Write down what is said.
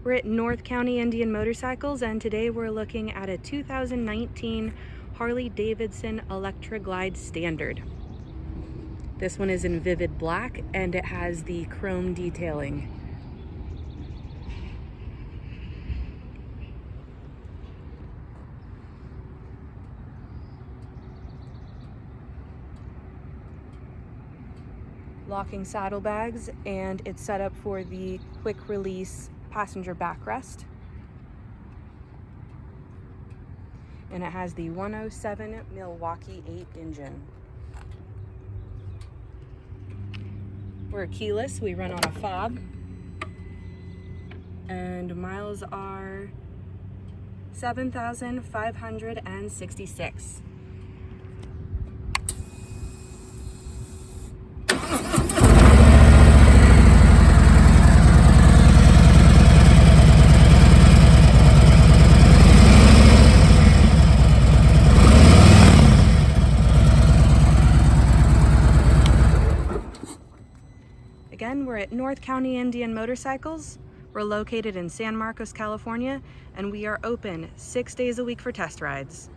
We're at North County Indian Motorcycles, and today we're looking at a 2019 Harley-Davidson Electra Glide Standard. This one is in vivid black and it has the chrome detailing. Locking saddlebags, and it's set up for the quick release passenger backrest. And it has the 107 Milwaukee 8 engine. We're keyless, we run on a fob, and miles are 7,566. Again, we're at North County Indian Motorcycles. We're located in San Marcos, California, and we are open 6 days a week for test rides.